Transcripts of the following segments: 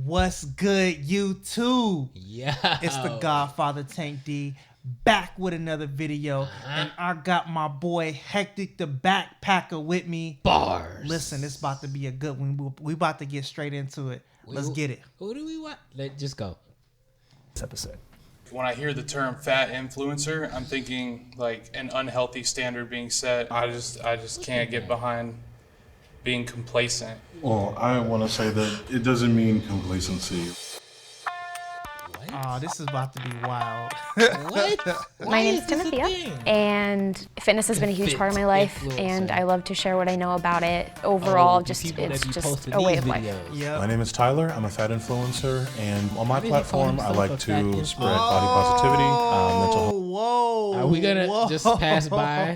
What's good, YouTube? Yeah. It's the Godfather Tank D back with another video. And I got my boy Hectic the Backpacker with me. Bars. Listen, it's about to be a good one. We about to get straight into it. Let's get it. Who do we want? Let's just go. This episode. When I hear the term fat influencer, I'm thinking like an unhealthy standard being set. I just can't get behind being complacent. Well, I want to say that it doesn't mean complacency. Oh, this is about to be wild. What? My name's Timothea, and fitness has been a huge part of my life, and I love to share what I know about it. Overall, it's just a way of life. Yep. My name is Tyler. I'm a fat influencer, and on my platform, I like to spread body positivity, mental health. Whoa. Are we gonna just pass by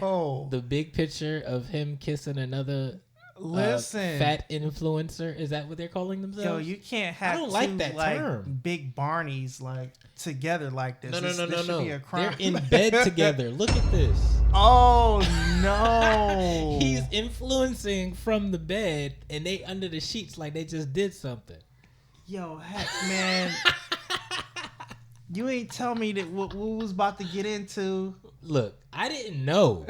the big picture of him kissing another fat influencer? Is that what they're calling themselves? Yo, you can't have I don't like two, that term. Big Barneys like together like this. No. This should be a crime. They're in bed together. Look at this. Oh no. He's influencing from the bed, and they under the sheets like they just did something. Yo, heck, man. You ain't tell me that what we was about to get into. Look, I didn't know.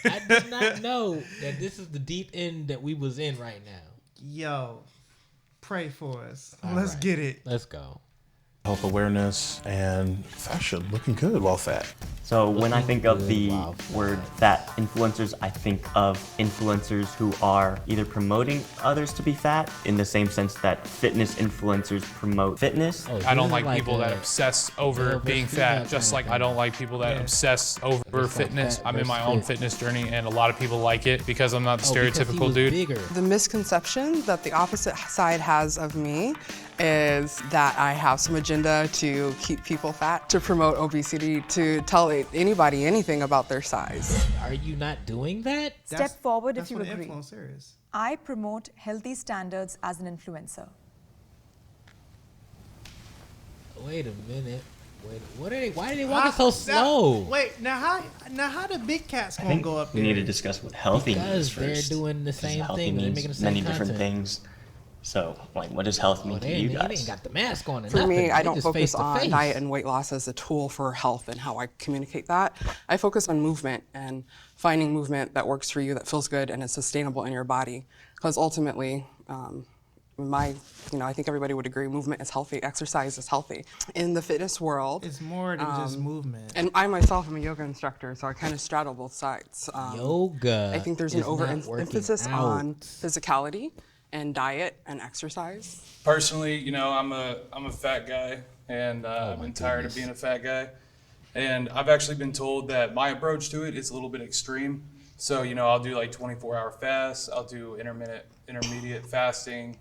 I did not know that this is the deep end that we was in right now. Yo, pray for us. All Let's right. get it. Let's go. Health awareness and fashion, looking good while fat. So when I think of the Wow. word fat influencers, I think of influencers who are either promoting others to be fat in the same sense that fitness influencers promote fitness. Oh, I don't this is like people that a obsess over male being versus female fat, kind just of like thing. I don't like people that obsess over Just like fitness. fat I'm in my versus own fit. fitness journey, and a lot of people like it because I'm not the because he stereotypical was dude. Bigger. The misconception that the opposite side has of me is that I have some agenda to keep people fat, to promote obesity, to tell anybody anything about their size. Are you not doing that? Step forward That's if you what agree. an influencer is. I promote healthy standards as an influencer. Wait a minute. What are they? Why are they walking so slow? Wait, now how the big cats I gonna think go up we there? need to discuss what healthy means Because they're first. doing the Because same healthy thing. They're means making the same many different content. things. So, like, what does health mean to you They guys? ain't got the mask on. And For me, nothing. I They don't just focus face to on face. diet and weight loss as a tool for health and how I communicate that. I focus on movement and finding movement that works for you, that feels good and is sustainable in your body. Because ultimately, I think everybody would agree, movement is healthy, exercise is healthy. In the fitness world, It's more than just movement. and I myself am a yoga instructor, so I kind of straddle both sides. Yoga. I think there's an is not working overemphasis out. on physicality and diet and exercise. Personally, I'm a fat guy, and I've been tired of goodness. being a fat guy. And I've actually been told that my approach to it is a little bit extreme. So, I'll do like 24-hour fasts, I'll do intermediate fasting,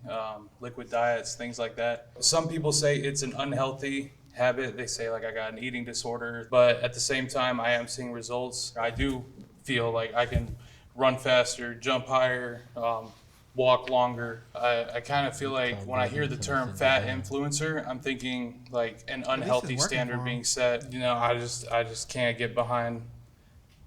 liquid diets, things like that. Some people say it's an unhealthy habit. They say like I got an eating disorder, but at the same time, I am seeing results. I do feel like I can run faster, jump higher, walk longer. I kind of feel like when I hear the term fat influencer, I'm thinking like an unhealthy working for standard 'em. being set. I just can't get behind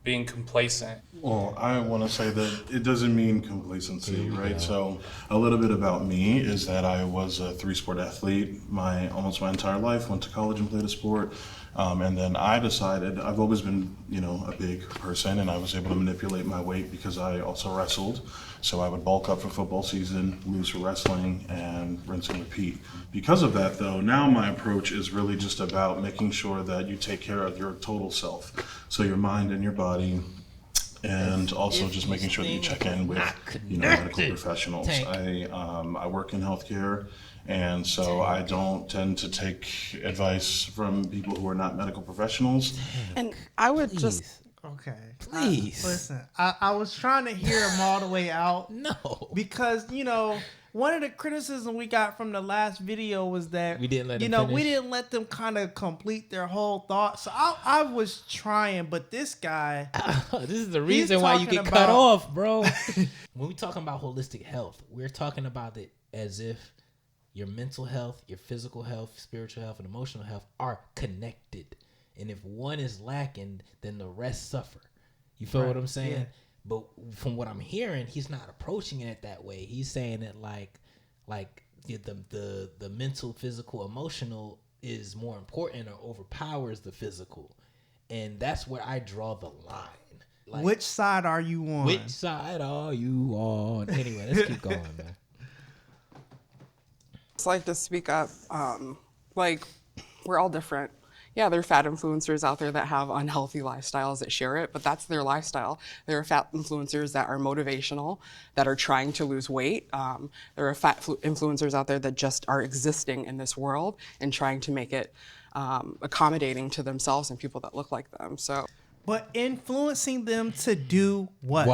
being complacent. Well, I want to say that it doesn't mean complacency, right? So a little bit about me is that I was a 3-sport athlete almost my entire life, went to college and played a sport. And then I decided, I've always been, a big person, and I was able to manipulate my weight because I also wrestled. So I would bulk up for football season, lose for wrestling, and rinse and repeat. Because of that, though, now my approach is really just about making sure that you take care of your total self. So your mind and your body, and also just making sure that you check in with, medical professionals. I work in healthcare. And so I don't tend to take advice from people who are not medical professionals. And I would just Okay. Please. Listen, I was trying to hear him all the way out. No. Because, one of the criticism we got from the last video was that We didn't let them we finish. didn't let them kind of complete their whole thought. So I was trying, but this guy, This is the reason why you talking get cut about- off, bro. When we talking about holistic health, we're talking about it as if your mental health, your physical health, spiritual health, and emotional health are connected. And if one is lacking, then the rest suffer. You feel what I'm saying? yeah. But from what I'm hearing, he's not approaching it that way. He's saying it like the mental, physical, emotional is more important or overpowers the physical. And that's where I draw the line. Like, which side are you on? Which side are you on? Anyway, let's keep going, man. It's like to speak up. Like, we're all different. Yeah, there are fat influencers out there that have unhealthy lifestyles that share it, but that's their lifestyle. There are fat influencers that are motivational, that are trying to lose weight. There are fat influencers out there that just are existing in this world and trying to make it accommodating to themselves and people that look like them. So, but influencing them to do what?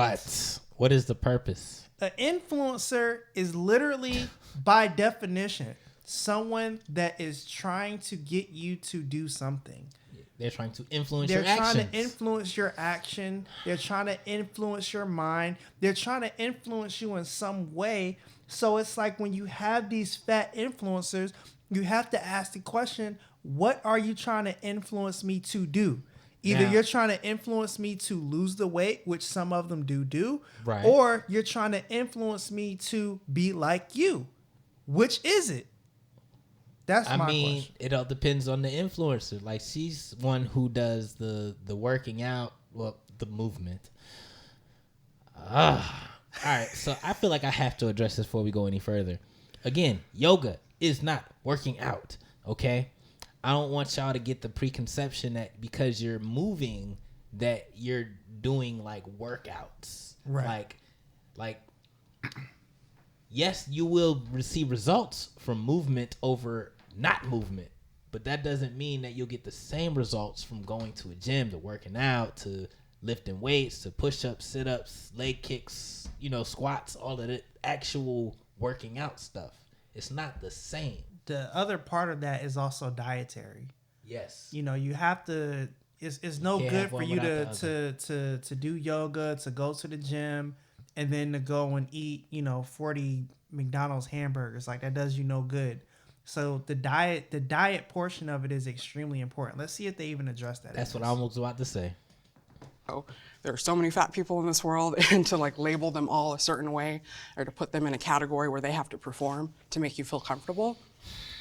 What is the purpose? An influencer is literally, by definition, someone that is trying to get you to do something. They're trying to influence your actions. They're trying to influence your action. They're trying to influence your mind. They're trying to influence you in some way. So it's like when you have these fat influencers, you have to ask the question, what are you trying to influence me to do? Either you're trying to influence me to lose the weight, which some of them do, right, or you're trying to influence me to be like you. Which is it? That's my question. It all depends on the influencer. Like, she's one who does the working out, well, the movement. All right, so I feel like I have to address this before we go any further. Again, yoga is not working out, okay? I don't want y'all to get the preconception that because you're moving that you're doing like workouts. Right. Like yes, you will receive results from movement over not movement, but that doesn't mean that you'll get the same results from going to a gym, to working out, to lifting weights, to push-ups, sit-ups, leg kicks, squats, all of the actual working out stuff. It's not the same. The other part of that is also dietary. Yes. You have to. It's no good for you to do yoga, to go to the gym, and then to go and eat 40 McDonald's hamburgers. Like, that does you no good. So the diet portion of it is extremely important. Let's see if they even address that. That's what I was about to say. Oh, there are so many fat people in this world, and to like label them all a certain way or to put them in a category where they have to perform to make you feel comfortable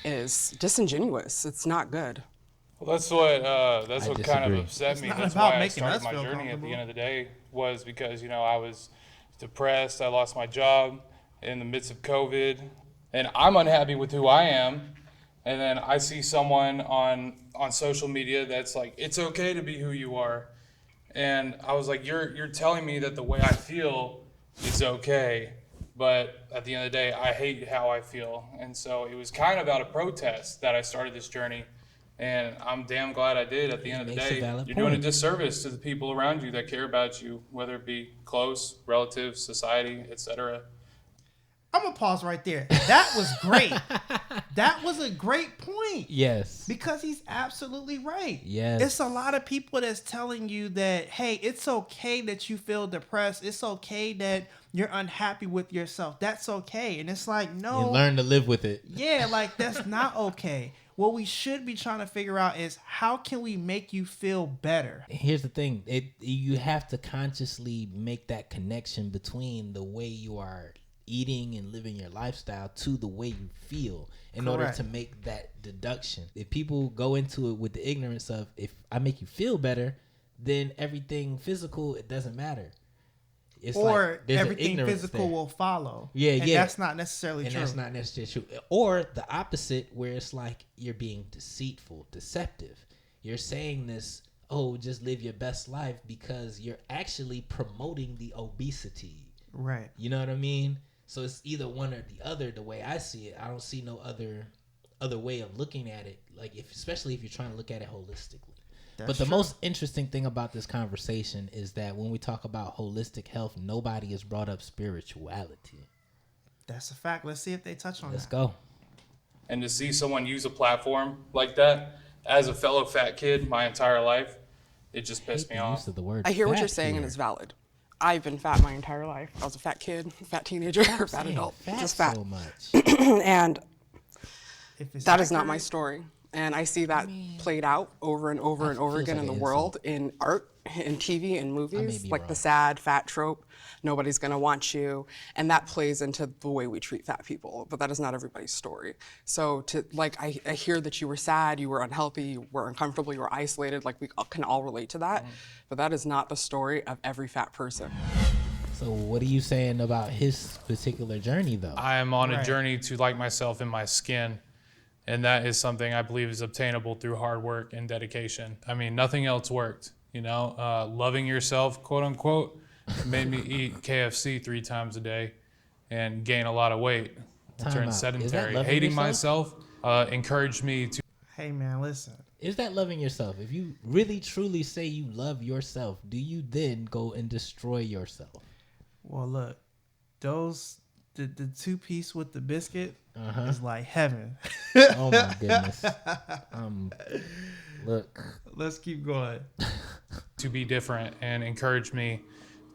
is disingenuous. It's not good. Well, that's what kind of upset me. That's why I started my journey at the end of the day, was because I was depressed. I lost my job in the midst of COVID, and I'm unhappy with who I am. And then I see someone on social media that's like, it's okay to be who you are. And I was like, you're telling me that the way I feel is okay, but at the end of the day, I hate how I feel. And so it was kind of out of protest that I started this journey. And I'm damn glad I did. At the end of the day, you're doing a disservice to the people around you that care about you, whether it be close, relatives, society, etc. I'm going to pause right there. That was great. That was a great point. Yes. Because he's absolutely right. Yes. It's a lot of people that's telling you that, hey, it's okay that you feel depressed. It's okay that you're unhappy with yourself. That's okay. And it's like, no. You learn to live with it. Yeah, like, that's not okay. What we should be trying to figure out is, how can we make you feel better? Here's the thing. You have to consciously make that connection between the way you are eating and living your lifestyle to the way you feel in order to make that deduction. If people go into it with the ignorance of, if I make you feel better, then everything physical, it doesn't matter. It's or like everything physical will follow. Yeah. That's not necessarily true. And that's not necessarily true. Or the opposite, where it's like you're being deceitful, deceptive. You're saying this, just live your best life, because you're actually promoting the obesity. Right. You know what I mean? So it's either one or the other. The way I see it, I don't see no other way of looking at it. Like, especially if you're trying to look at it holistically. But the most interesting thing about this conversation is that when we talk about holistic health, nobody has brought up spirituality. That's a fact. Let's see if they touch on that. Let's go. And to see someone use a platform like that, as a fellow fat kid my entire life, it just pissed me off. I hear what you're saying, and it's valid. I've been fat my entire life. I was a fat kid, fat teenager, fat adult, just fat. So much. And that is not my story. And I see that played out over and over and over again in the world, in art, in TV and movies, like wrong. the sad fat trope, nobody's gonna want you, and that plays into the way we treat fat people, but that is not everybody's story. So I hear that you were sad, you were unhealthy, you were uncomfortable, you were isolated, like we can all relate to that, but that is not the story of every fat person. So what are you saying about his particular journey, though? I am on a journey to like myself in my skin, and that is something I believe is obtainable through hard work and dedication. I mean, nothing else worked, you know? Loving yourself, quote unquote, made me eat KFC 3 times a day and gain a lot of weight. Turn sedentary. Hating myself encouraged me to. Hey man, listen. Is that loving yourself? If you really truly say you love yourself, do you then go and destroy yourself? Well, look, the 2-piece with the biscuit is like heaven. Oh my goodness. Look. Let's keep going. To be different and encourage me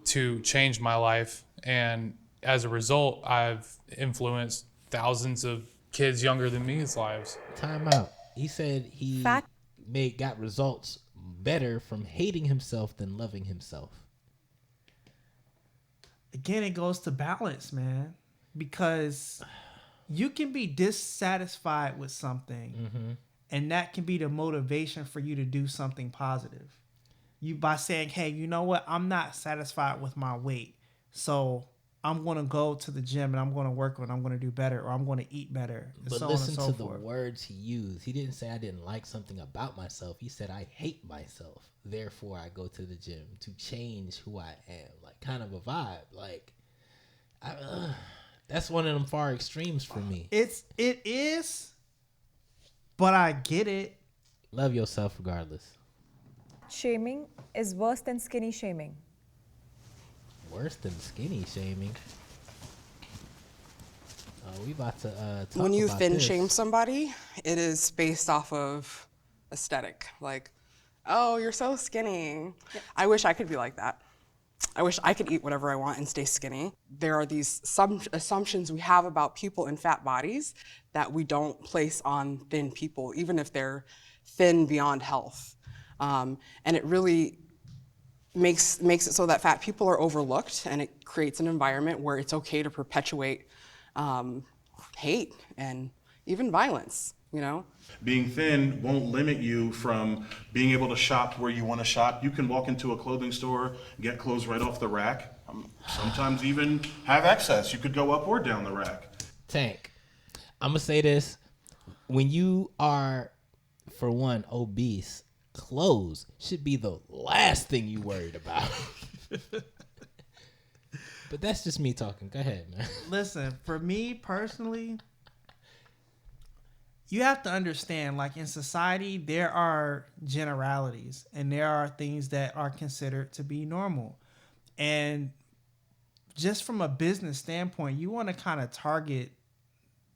to change my life. And as a result, I've influenced thousands of kids younger than me's lives. Time out. He said he got results better from hating himself than loving himself. Again, it goes to balance, man, because you can be dissatisfied with something, and that can be the motivation for you to do something positive. You by saying, hey, you know what? I'm not satisfied with my weight, so I'm going to go to the gym and I'm going to work on it. I'm going to do better, or I'm going to eat better. But so listen to the words he used. He didn't say I didn't like something about myself. He said I hate myself. Therefore, I go to the gym to change who I am. Like kind of a vibe. Like that's one of them far extremes for me. It is, but I get it. Love yourself regardless. Shaming is worse than skinny shaming. Worse than skinny shaming. We about to talk when you about thin this. shame somebody, it is based off of aesthetic. Like, oh, you're so skinny. Yeah. I wish I could be like that. I wish I could eat whatever I want and stay skinny. There are these assumptions we have about people in fat bodies that we don't place on thin people, even if they're thin beyond health. And it really makes it so that fat people are overlooked, and it creates an environment where it's okay to perpetuate hate and even violence, you know? Being thin won't limit you from being able to shop where you want to shop. You can walk into a clothing store, get clothes right off the rack, sometimes even have excess. You could go up or down the rack. Tank, I'm going to say this. When you are, for one, obese, clothes should be the last thing you worried about. But that's just me talking. Go ahead, man. Listen, for me personally, you have to understand, like in society, there are generalities and there are things that are considered to be normal. And just from a business standpoint, you want to kind of target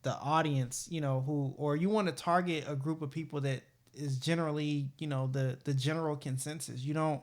the audience, you know, or you want to target a group of people that is generally, you know, the general consensus. You don't,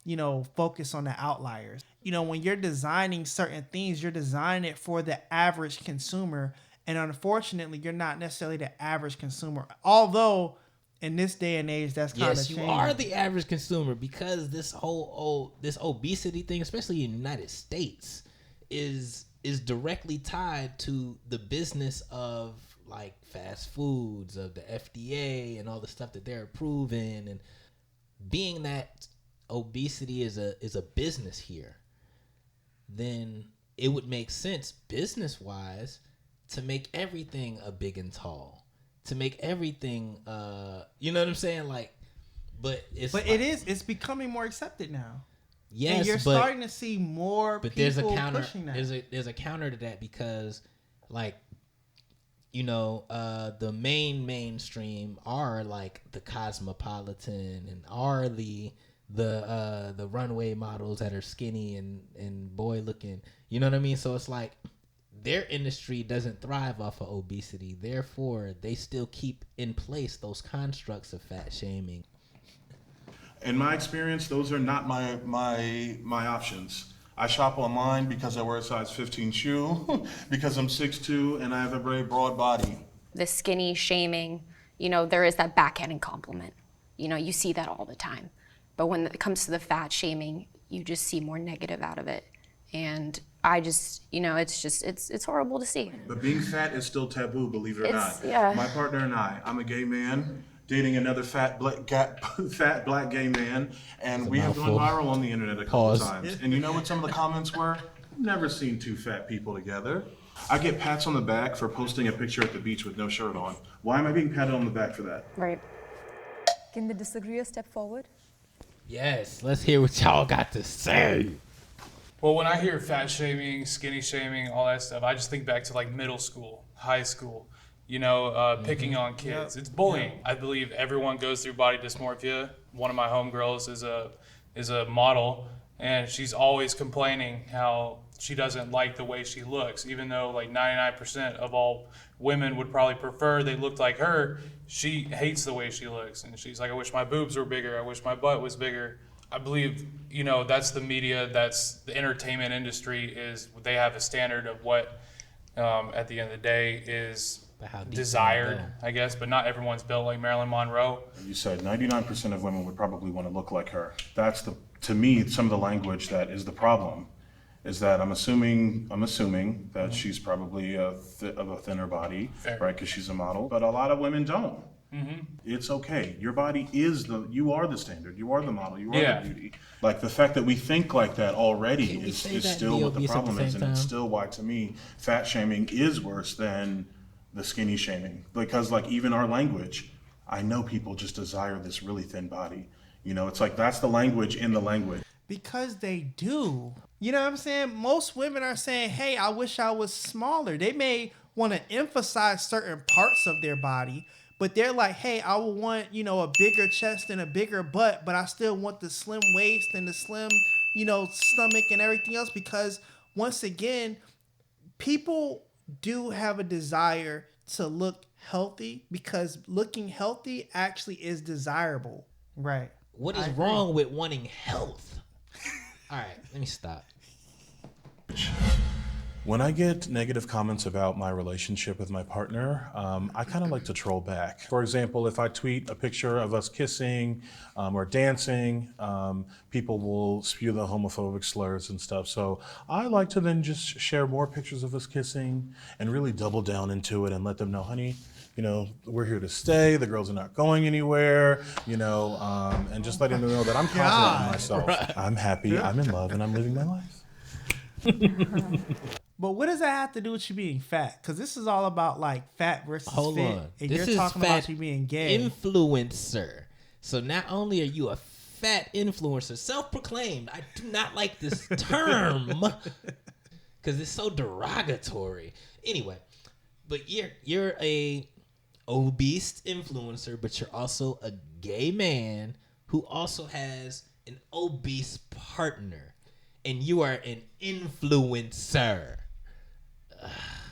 you know, focus on the outliers. You know, when you're designing certain things, you're designing it for the average consumer. And unfortunately, you're not necessarily the average consumer. Although in this day and age, that's kind of changing. Yes, you are the average consumer, because this whole this obesity thing, especially in the United States, is directly tied to the business of like fast foods, of the FDA and all the stuff that they're approving. And being that obesity is a business here, then it would make sense business wise to make everything a big and tall, to make everything you know what I'm saying? Like, but it's becoming more accepted now. Yes, and you're starting to see more but people there's a counter pushing that. There's a counter to that, because like, you know, the mainstream are like the Cosmopolitan and are the runway models that are skinny and boy looking, you know what I mean? So it's like their industry doesn't thrive off of obesity. Therefore, they still keep in place those constructs of fat shaming. In my experience, those are not my options. I shop online because I wear a size 15 shoe, because I'm 6'2", and I have a very broad body. The skinny shaming, you know, there is that backhanded compliment. You know, you see that all the time. But when it comes to the fat shaming, you just see more negative out of it. And I just, it's horrible to see. But being fat is still taboo, believe it or not. Yeah. My partner and I'm a gay man dating another fat black gay man, and we have gone viral on the internet a couple times. And you know what some of the comments were? Never seen two fat people together. I get pats on the back for posting a picture at the beach with no shirt on. Why am I being patted on the back for that? Right. Can the disagreeer step forward? Yes, let's hear what y'all got to say. Well, when I hear fat shaming, skinny shaming, all that stuff, I just think back to like middle school, high school, picking on kids. It's bullying. I believe everyone goes through body dysmorphia. One of my homegirls is a model, and she's always complaining how she doesn't like the way she looks, even though like 99% of all women would probably prefer they looked like her. She hates the way she looks, and she's like, I wish my boobs were bigger. I wish my butt was bigger. I believe, that's the media, that's the entertainment industry, is they have a standard of what, at the end of the day, is desired, I guess, but not everyone's built like Marilyn Monroe. You said 99% of women would probably want to look like her. That's to me, some of the language that is the problem, is that I'm assuming that she's probably of a thinner body, right, because she's a model, but a lot of women don't. Mm-hmm. It's okay. Your body you are the standard. You are the model. You are the beauty. Like the fact that we think like that already is still what the problem is, and it's still why, to me, fat shaming is worse than the skinny shaming. Because like even our language, I know people just desire this really thin body. It's like that's the language in the language. Because they do. You know what I'm saying? Most women are saying, hey, I wish I was smaller. They may want to emphasize certain parts of their body, but they're like, hey, I would want, a bigger chest and a bigger butt, but I still want the slim waist and the slim, stomach and everything else, because once again, people do have a desire to look healthy, because looking healthy actually is desirable. Right. What is wrong with wanting health? All right, let me stop. When I get negative comments about my relationship with my partner, I kind of like to troll back. For example, if I tweet a picture of us kissing or dancing, people will spew the homophobic slurs and stuff. So I like to then just share more pictures of us kissing and really double down into it and let them know, honey, we're here to stay. The girls are not going anywhere, and just letting them know that I'm confident in myself. Right. I'm happy, I'm in love, and I'm living my life. But what does that have to do with you being fat? Because this is all about like fat versus Hold fit. on. And this you're is talking fat about you being gay. Influencer. So not only are you a fat influencer, self-proclaimed. I do not like this term because it's so derogatory. Anyway, but you're a obese influencer, but you're also a gay man who also has an obese partner, and you are an influencer.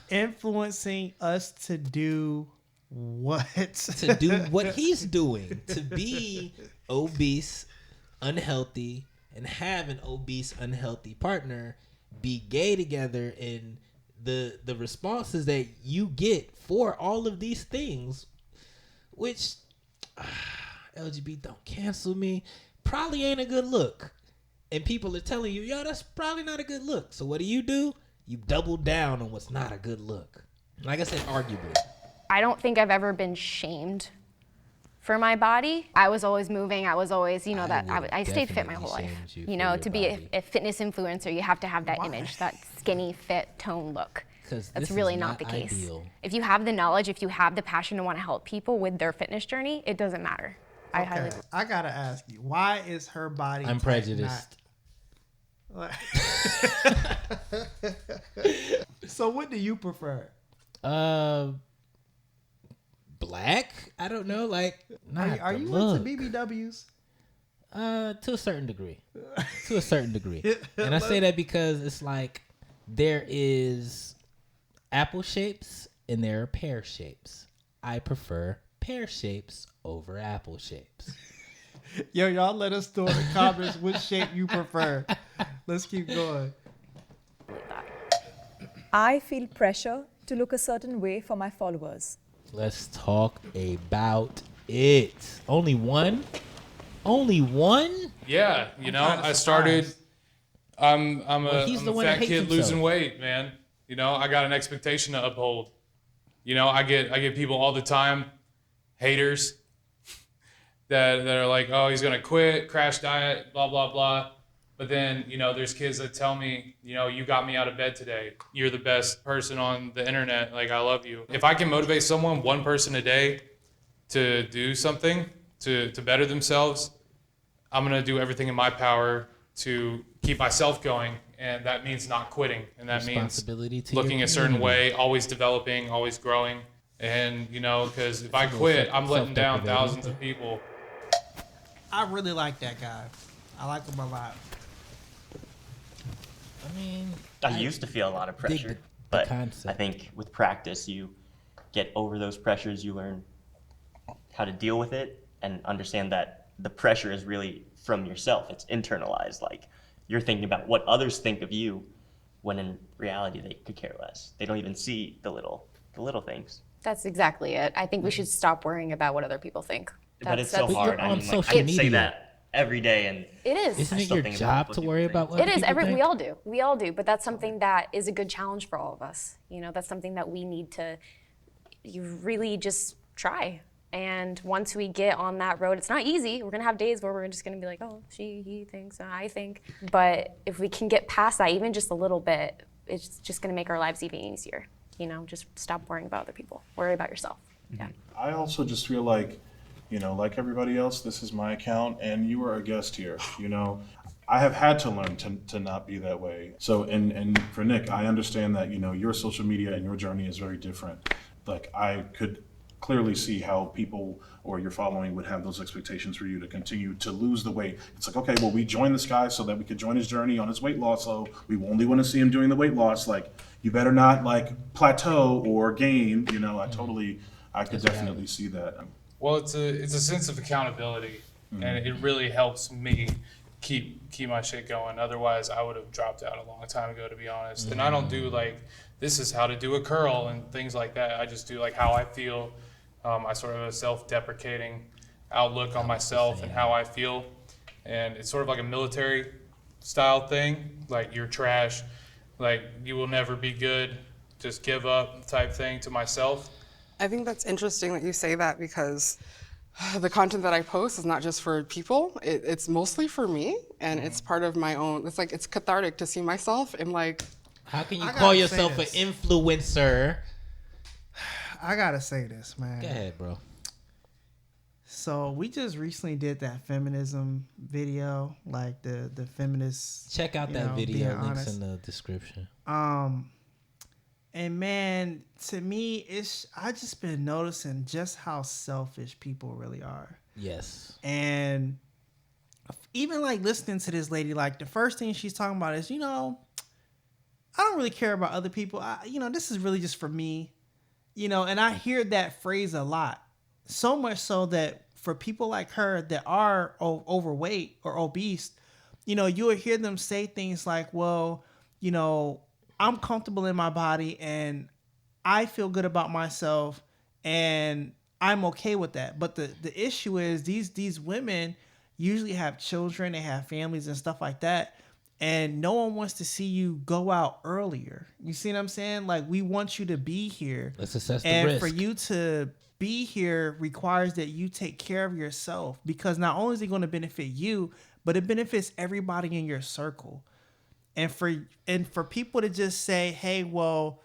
Influencing us to do what? To do what he's doing, to be obese, unhealthy, and have an obese, unhealthy partner, be gay together, and the responses that you get for all of these things, which LGBT don't cancel me, probably ain't a good look. And people are telling you, yo, that's probably not a good look. So what do? You double down on what's not a good look. Like I said, arguably. I don't think I've ever been shamed for my body. I was always moving. I was always, I stayed fit my whole life. To be a fitness influencer, you have to have that image, that skinny, fit, toned look. That's really not the case. Ideal. If you have the knowledge, if you have the passion to want to help people with their fitness journey, it doesn't matter. Okay. I gotta ask you, why is her body? I'm prejudiced. So what do you prefer? Black? I don't know. Like, are you into BBWs? To a certain degree. And I say that because it's like there is apple shapes and there are pear shapes. I prefer pear shapes over apple shapes. Yo, y'all let us know in the comments which shape you prefer. Let's keep going. I feel pressure to look a certain way for my followers. Let's talk about it. Only one Only one? Yeah, I started. I'm he's the a one that fat hates kid himself. losing weight, man. I got an expectation to uphold. I get people all the time, haters, that are like, oh, he's gonna quit, crash diet, blah blah blah. But then there's kids that tell me, you got me out of bed today. You're the best person on the internet. Like, I love you. If I can motivate someone, one person a day, to do something to better themselves, I'm gonna do everything in my power to keep myself going, and that means not quitting, and that means looking a certain way, always developing, always growing, and because if I quit, I'm letting down thousands of people. I really like that guy. I like him a lot. I mean, I used to feel a lot of pressure, but I think with practice, you get over those pressures, you learn how to deal with it, and understand that the pressure is really from yourself. It's internalized. Like, you're thinking about what others think of you, when in reality they could care less. They don't even see the little things. That's exactly it. I think we should stop worrying about what other people think. But it's so hard. I mean, like, I can say that every day, and it is. Isn't it your job to worry about what it is? people think? We all do. But that's something that is a good challenge for all of us. That's something that we need to. You really just try. And once we get on that road, it's not easy. We're gonna have days where we're just gonna be like, oh, he thinks, I think. But if we can get past that, even just a little bit, it's just gonna make our lives even easier. Just stop worrying about other people. Worry about yourself. Yeah. I also just feel like, like everybody else, this is my account, and you are a guest here. I have had to learn to not be that way. So, and for Nick, I understand that, your social media and your journey is very different. Like, I could clearly see how people or your following would have those expectations for you to continue to lose the weight. It's like, okay, well, we joined this guy so that we could join his journey on his weight loss. So we only want to see him doing the weight loss. Like, you better not plateau or gain. I could definitely see that. Well, it's a sense of accountability, and it really helps me keep my shit going. Otherwise, I would have dropped out a long time ago, to be honest. And I don't do this is how to do a curl and things like that. I just do how I feel. I sort of have a self-deprecating outlook on myself and how I feel, and it's sort of like a military style thing. Like, you're trash, you will never be good, just give up type thing to myself. I think that's interesting that you say that, because the content that I post is not just for people. It's mostly for me, and it's part of my own. It's cathartic to see myself and How can you call yourself an influencer? I gotta say this, man. Go ahead, bro. So we just recently did that feminism video, the feminists. Check out that video. Links in the description. And man, to me, I just been noticing just how selfish people really are. Yes. And even listening to this lady, the first thing she's talking about is, I don't really care about other people. This is really just for me. And I hear that phrase a lot. So much so that for people like her that are overweight or obese, you'll hear them say things like, well, I'm comfortable in my body and I feel good about myself and I'm okay with that. But the issue is these women usually have children, they have families and stuff like that. And no one wants to see you go out earlier. You see what I'm saying? We want you to be here. Let's assess the risk. And for risk. you to be here requires that you take care of yourself, because not only is it going to benefit you, but it benefits everybody in your circle. And for people to just say, hey, well,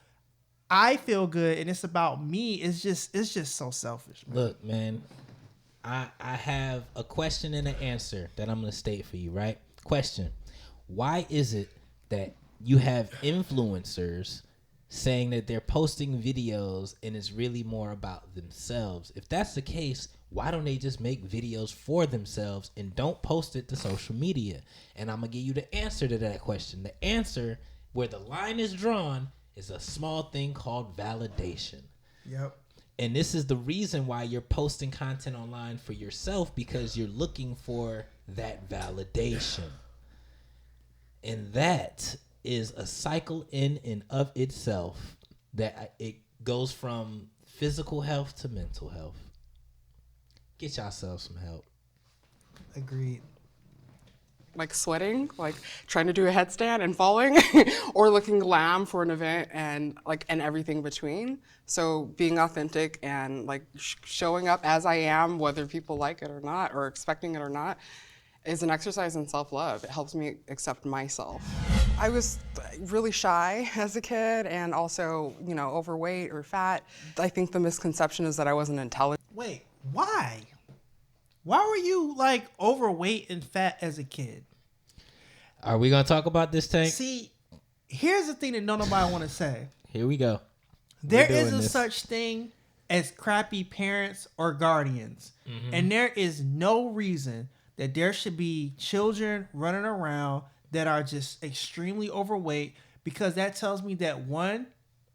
I feel good and it's about me, it's just so selfish, man. Look, man, I have a question and an answer that I'm going to state for you, right? Question. Why is it that you have influencers saying that they're posting videos and it's really more about themselves? If that's the case, why don't they just make videos for themselves and don't post it to social media? And I'm going to give you the answer to that question. The answer, where the line is drawn, is a small thing called validation. Yep. And this is the reason why you're posting content online for yourself, because you're looking for that validation. And that is a cycle in and of itself, that it goes from physical health to mental health. Get yourself some help. Agreed. Like sweating, like trying to do a headstand and falling, or looking glam for an event, and everything between. So being authentic and like showing up as I am, whether people like it or not, or expecting it or not, is an exercise in self-love. It helps me accept myself. I was really shy as a kid, and also, overweight or fat. I think the misconception is that I wasn't intelligent. Wait, why? Why were you like overweight and fat as a kid? Are we gonna talk about this, Tank? See, here's the thing that nobody want to say. Here we go. There isn't such thing as crappy parents or guardians, and there is no reason that there should be children running around that are just extremely overweight, because that tells me that one,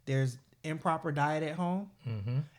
there's improper diet at home,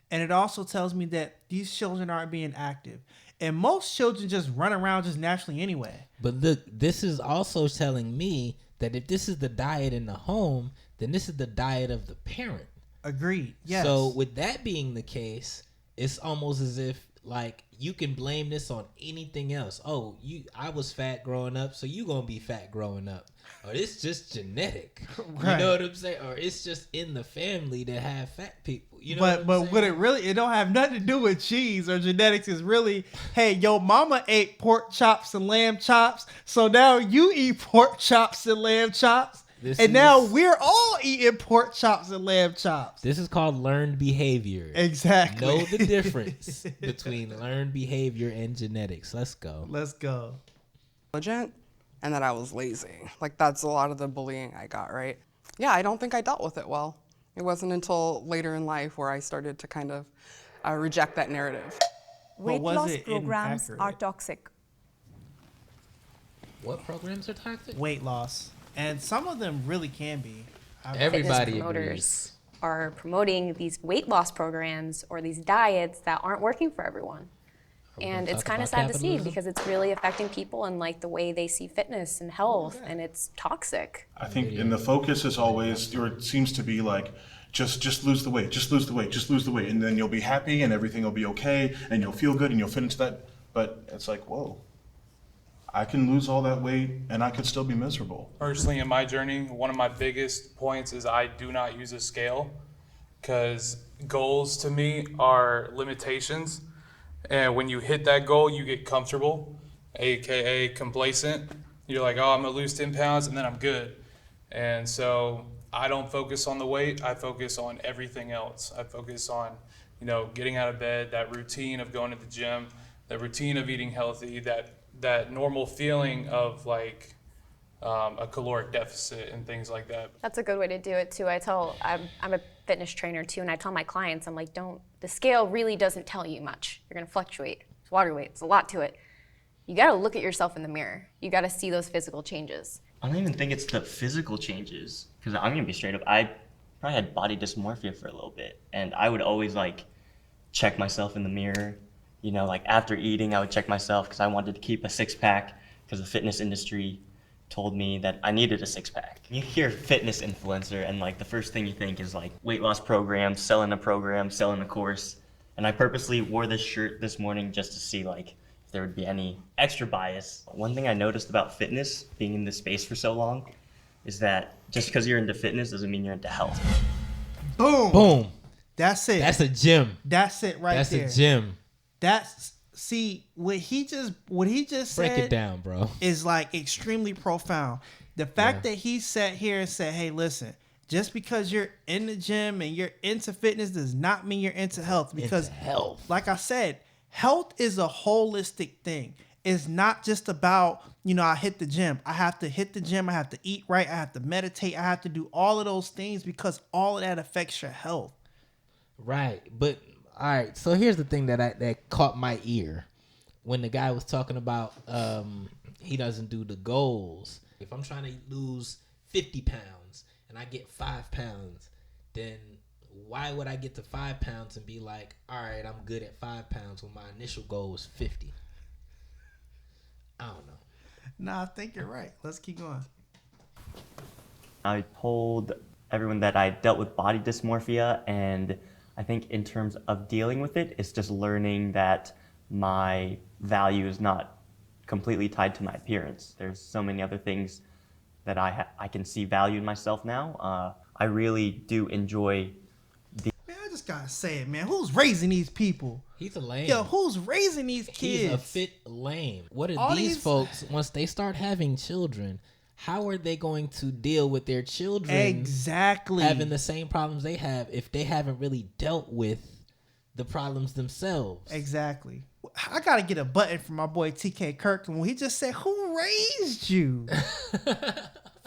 and it also tells me that these children aren't being active. And most children just run around just naturally anyway. But look, this is also telling me that if this is the diet in the home, then this is the diet of the parent. Agreed. Yes. So with that being the case, it's almost as if like you can blame this on anything else. Oh, I was fat growing up, so you gonna be fat growing up. Or it's just genetic. Right. You know what I'm saying? Or it's just in the family that have fat people. You know but what it don't have nothing to do with cheese or genetics. Is really, hey, your mama ate pork chops and lamb chops, so now you eat pork chops and lamb chops. Now we're all eating pork chops and lamb chops. This is called learned behavior. Exactly. Know the difference between learned behavior and genetics. Let's go. Intelligent, and that I was lazy. Like, that's a lot of the bullying I got, right? Yeah, I don't think I dealt with it well. It wasn't until later in life where I started to kind of reject that narrative. Weight loss programs are toxic. What programs are toxic? Weight loss. And some of them really can be. Everybody promoters are promoting these weight loss programs or these diets that aren't working for everyone. And it's kind of sad to see, because it's really affecting people and like the way they see fitness and health, and it's toxic. I think, and the focus is always, or it seems to be like, just lose the weight, just lose the weight, just lose the weight, and then you'll be happy and everything will be okay and you'll feel good and you'll fit into that. But it's like, whoa, I can lose all that weight and I could still be miserable. Personally, in my journey, one of my biggest points is I do not use a scale, because goals to me are limitations. And when you hit that goal, you get comfortable, AKA complacent. You're like, oh, I'm gonna lose 10 pounds and then I'm good. And so I don't focus on the weight, I focus on everything else. I focus on, getting out of bed, that routine of going to the gym, that routine of eating healthy, that normal feeling of like a caloric deficit and things like that. That's a good way to do it too. I'm a fitness trainer too, and I tell my clients, I'm like, the scale really doesn't tell you much. You're gonna fluctuate. It's water weight, it's a lot to it. You gotta look at yourself in the mirror. You gotta see those physical changes. I don't even think it's the physical changes, because I'm gonna be straight up, I probably had body dysmorphia for a little bit, and I would always like check myself in the mirror. Like after eating, I would check myself because I wanted to keep a six-pack, because the fitness industry told me that I needed a six-pack. You hear fitness influencer and like the first thing you think is like weight loss program, selling a course. And I purposely wore this shirt this morning just to see like if there would be any extra bias. One thing I noticed about fitness, being in this space for so long, is that just because you're into fitness doesn't mean you're into health. Boom. Boom. That's it. That's a gym. That's it right there. That's a gym. See, what he just said. Break it down, bro. Is like extremely profound. The fact that he sat here and said, hey, listen, just because you're in the gym and you're into fitness does not mean you're into health. Because like I said, health is a holistic thing. It's not just about, I hit the gym. I have to hit the gym. I have to eat right. I have to meditate. I have to do all of those things, because all of that affects your health. Right. But all right, so here's the thing that caught my ear when the guy was talking about he doesn't do the goals. If I'm trying to lose 50 pounds and I get 5 pounds, then why would I get to 5 pounds and be like, all right, I'm good at 5 pounds when my initial goal was 50? I don't know. Nah, I think you're right. Let's keep going. I told everyone that I dealt with body dysmorphia, and I think in terms of dealing with it, it's just learning that my value is not completely tied to my appearance. There's so many other things that I can see value in myself now. I really do enjoy Man, I just gotta say it, man. Who's raising these people? He's a lame. Yo, who's raising these kids? He's a fit lame. What are All these these folks, once they start having children, how are they going to deal with their children exactly having the same problems they have if they haven't really dealt with the problems themselves? Exactly. I gotta get a button from my boy TK Kirkland when he just said, "Who raised you?"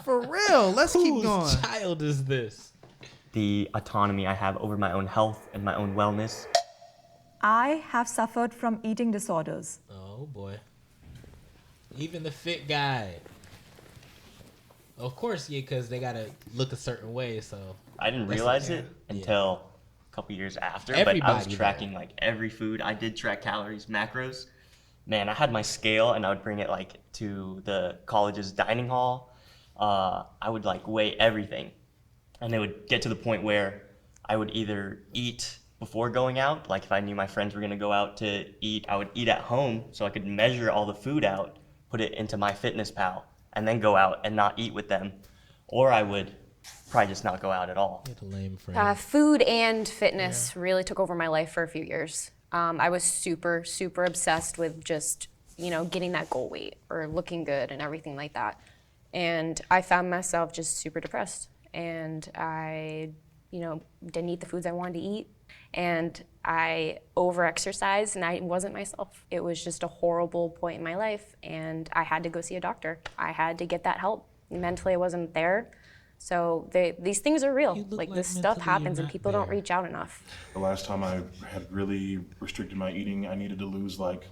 For real. Let's keep going. Whose child is this? the autonomy I have over my own health and my own wellness. I have suffered from eating disorders. Oh boy. Even the fit guy. Of course, yeah, because they gotta look a certain way. So I didn't realize it until a couple years after. But I was tracking like every food. I did track calories, macros. Man, I had my scale, and I would bring it like to the college's dining hall. I would like weigh everything, and it would get to the point where I would either eat before going out, like if I knew my friends were gonna go out to eat, I would eat at home so I could measure all the food out, put it into MyFitnessPal, and then go out and not eat with them. Or I would probably just not go out at all. Food and fitness really took over my life for a few years. I was super, super obsessed with just, getting that goal weight or looking good and everything like that. And I found myself just super depressed. And I, didn't eat the foods I wanted to eat. And I over-exercised and I wasn't myself. It was just a horrible point in my life, and I had to go see a doctor. I had to get that help. Mentally, I wasn't there. So these things are real. Like this stuff happens and people don't reach out enough. The last time I had really restricted my eating, I needed to lose like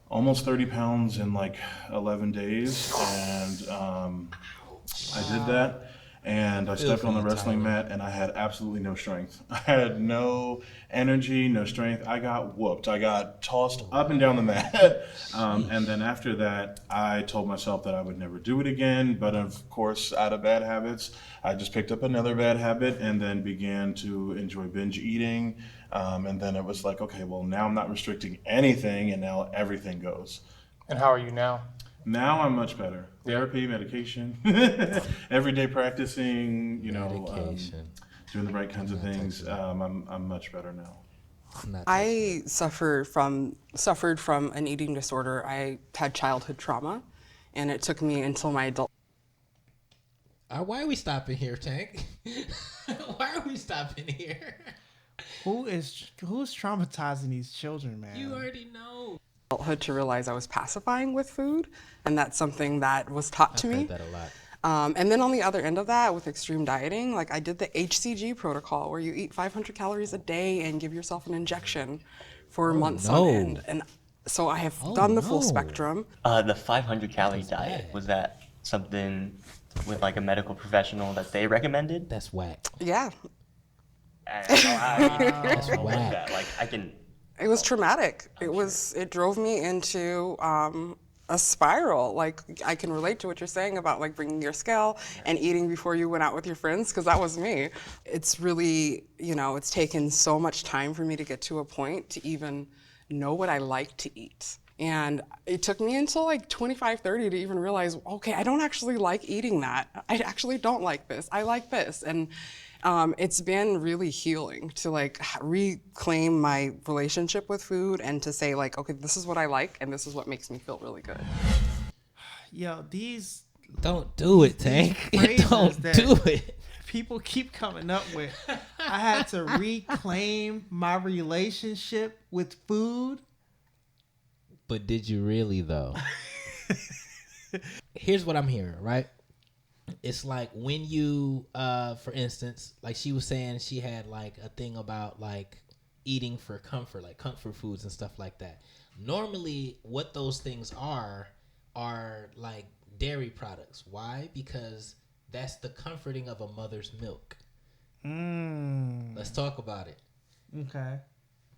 almost 30 pounds in like 11 days. And I did that. And I stepped on the wrestling mat and I had absolutely no strength. I had no energy, no strength. I got whooped. I got tossed up and down the mat. And then after that, I told myself that I would never do it again. But of course, out of bad habits, I just picked up another bad habit and then began to enjoy binge eating. And then it was like, okay, well, now I'm not restricting anything and now everything goes. And how are you now? Now I'm much better. Therapy, medication, everyday practicing, doing the right kinds of things. I'm much better now. I suffered from an eating disorder. I had childhood trauma, and it took me until my adult. Why are we stopping here, Tank? Why are we stopping here? Who's traumatizing these children, man? You already know. Adulthood to realize I was pacifying with food, and that's something that was taught to me. I've heard that a lot. And then on the other end of that, with extreme dieting, like I did the HCG protocol, where you eat 500 calories a day and give yourself an injection for months on end. And so I have done the full spectrum. The 500 calorie diet, was that something with like a medical professional that they recommended? That's whack. Yeah. That's whack. Like I can. It was traumatic. It drove me into a spiral. Like I can relate to what you're saying about like bringing your scale and eating before you went out with your friends, because that was me. It's really, it's taken so much time for me to get to a point to even know what I like to eat. And it took me until like 25, 30 to even realize, okay, I don't actually like eating that. I actually don't like this. I like this. And it's been really healing to like reclaim my relationship with food and to say like, okay, this is what I like and this is what makes me feel really good. Yo, these don't do it, Tank. Don't do it. People keep coming up with. I had to reclaim my relationship with food. But did you really though? Here's what I'm hearing, right? It's like when you, for instance, like she was saying, she had like a thing about like eating for comfort, like comfort foods and stuff like that. Normally, what those things are like dairy products. Why? Because that's the comforting of a mother's milk. Let's talk about it. Okay.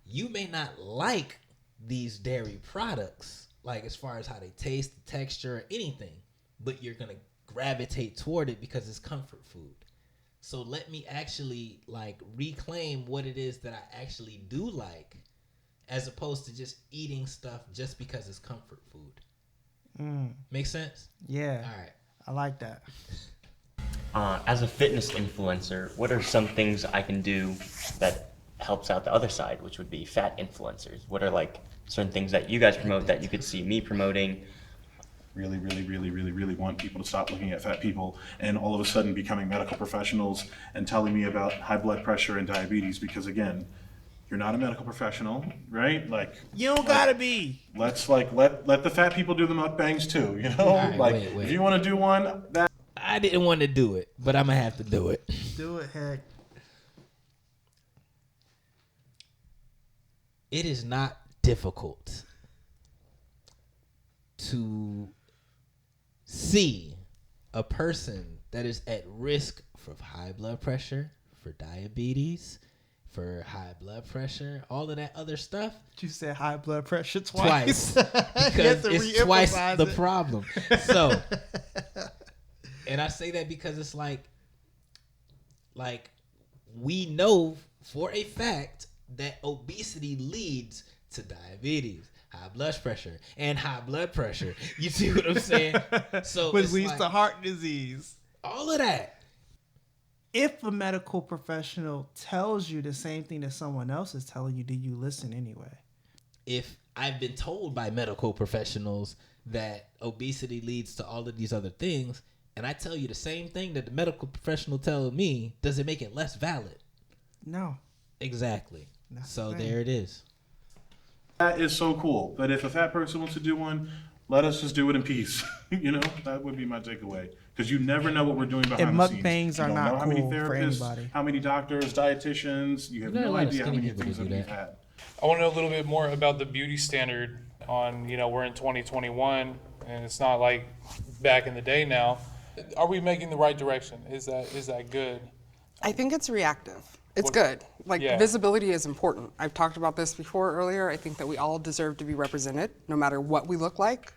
You may not like these dairy products, like as far as how they taste, the texture, or anything, but you're gonna gravitate toward it because it's comfort food. So let me actually like reclaim what it is that I actually do like, as opposed to just eating stuff just because it's comfort food. Make sense? Yeah. All right. I like that. As a fitness influencer, what are some things I can do that helps out the other side, which would be fat influencers? What are like certain things that you guys promote that you could see me promoting? Really, really, really, really, really want people to stop looking at fat people and all of a sudden becoming medical professionals and telling me about high blood pressure and diabetes, because again, you're not a medical professional, right? Like, You don't gotta be. let's let the fat people do the mukbangs too, you know? Right, like wait. if you want to do one, that I didn't want to do it, but I'm gonna have to do it. Do it, heck. It is not difficult to see a person that is at risk for high blood pressure, for diabetes, for high blood pressure, all of that other stuff. You said high blood pressure twice. Because it's twice the it. problem. So, and I say that because it's like we know for a fact that obesity leads to diabetes, high blood pressure, and high blood pressure. You see what I'm saying? So Which it's leads like to heart disease. all of that. If a medical professional tells you the same thing that someone else is telling you, do you listen anyway? If I've been told by medical professionals that obesity leads to all of these other things, and I tell you the same thing that the medical professional tells me, does it make it less valid? No. Exactly. That's So the thing. there it is. that is so cool. But if a fat person wants to do one, let us just do it in peace. You know, that would be my takeaway. Because you never know what we're doing behind And the scenes. mukbangs You are don't not know how many cool for therapists, anybody. how many doctors, dietitians. You have There are a no lot of idea how skinny many people things that that do we've that. had. I want to know a little bit more about the beauty standard on, we're in 2021 and it's not like back in the day now. Are we making the right direction? Is that good? I think it's reactive. It's good. Like, Yeah. visibility is important. I've talked about this before earlier. I think that we all deserve to be represented, no matter what we look like,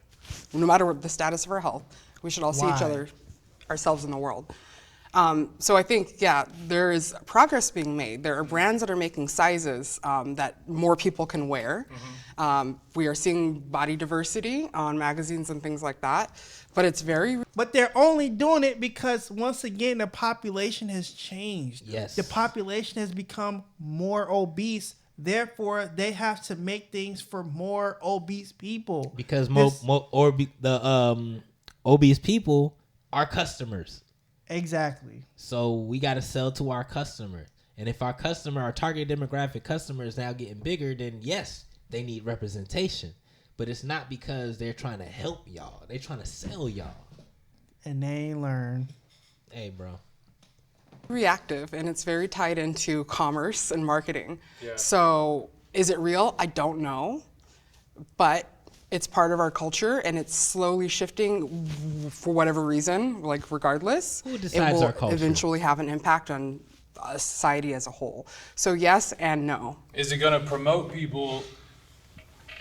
no matter what the status of our health. We should all see each Why? other, ourselves in the world. So I think, there is progress being made. There are brands that are making sizes that more people can wear. We are seeing body diversity on magazines and things like that. But it's very... But they're only doing it because, once again, the population has changed. Yes. The population has become more obese. Therefore, they have to make things for more obese people. Because This- obese people are customers. Exactly. So we got to sell to our customer. And if our target demographic customer is now getting bigger, then yes, they need representation. But it's not because they're trying to help y'all. They're trying to sell y'all. And they ain't learn. Hey, bro. reactive, and it's very tied into commerce and marketing. Yeah. So is it real? I don't know, but it's part of our culture, and it's slowly shifting for whatever reason, like regardless. Who it decides will our culture? eventually have an impact on society as a whole. So yes and no. Is it going to promote people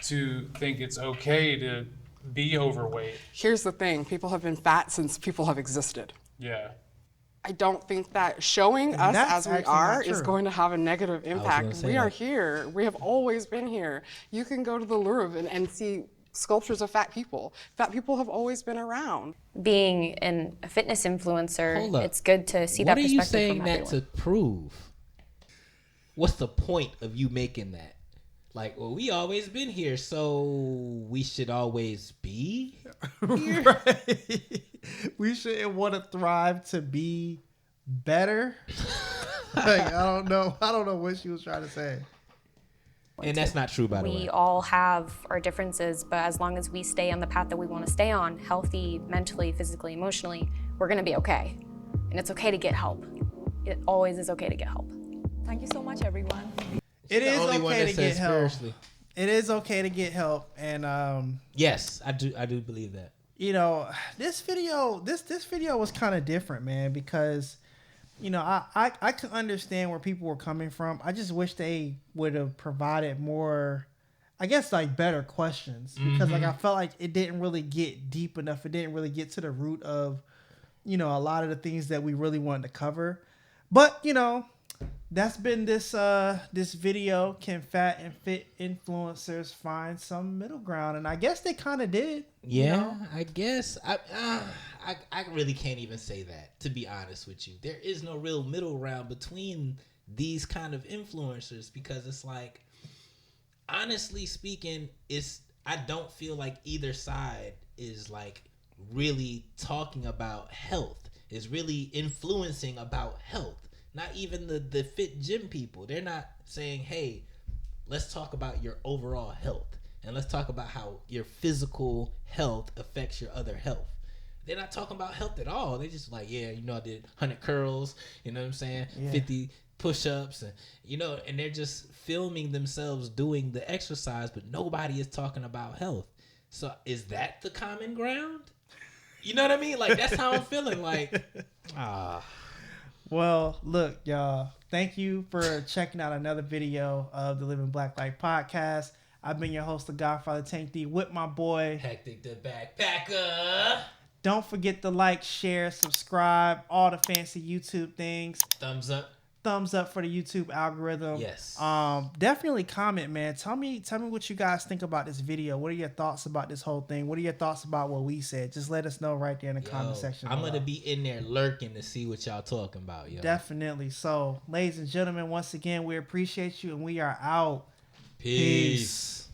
to think it's okay to be overweight? Here's the thing, people have been fat since people have existed. Yeah. I don't think that showing us that's as we actually are not is true. going to have a negative gonna impact. say We are that. here. We have always been here. You can go to the Louvre and see sculptures of fat people. Fat people have always been around. Being a fitness influencer, Hold up. it's good to see What that are you perspective saying from that everyone. to prove? What's the point of you making that? Like, well, we always been here, so we should always be here? Right. We shouldn't want to thrive to be better. Like, I don't know what she was trying to say. And that's not true, by the We way. all have our differences, but as long as we stay on the path that we want to stay on, healthy, mentally, physically, emotionally, we're going to be okay. And it's okay to get help. It always is okay to get help. Thank you so much, everyone. It The is only one okay that to get says help. spiritually. It is okay to get help, and Yes, I do believe that. you know, this video was kind of different, man, because you know, I can understand where people were coming from. I just wish they would have provided more, I guess, like better questions, because like I felt like it didn't really get deep enough. It didn't really get to the root of, you know, a lot of the things that we really wanted to cover. But, you know, that's been this video. Can fat and fit influencers find some middle ground? And I guess they kind of did. Yeah, I guess. I really can't even say that, to be honest with you. There is no real middle ground between these kind of influencers, because it's like, honestly speaking, I don't feel like either side is like really talking about health, is really influencing about health. Not even the fit gym people. They're not saying, hey, let's talk about your overall health, and let's talk about how your physical health affects your other health. They're not talking about health at all. They're just like, yeah, I did 100 curls, you know what I'm saying? Yeah. 50 push-ups, and and they're just filming themselves doing the exercise, but nobody is talking about health. So is that the common ground? You know what I mean? Like, that's how I'm feeling. Like, Well, look, y'all. Thank you for checking out another video of the Living Black Life podcast. I've been your host, the Godfather Tank D, with my boy Hectic the Backpacker. Don't forget to like, share, subscribe, all the fancy YouTube things. Thumbs up for the YouTube algorithm. Yes. Definitely comment, man. Tell me what you guys think about this video. What are your thoughts about this whole thing? What are your thoughts about what we said? Just let us know right there in the comment section. I'm gonna be in there lurking to see what y'all talking about, yo. Definitely. So, ladies and gentlemen, once again, we appreciate you, and we are out. Peace.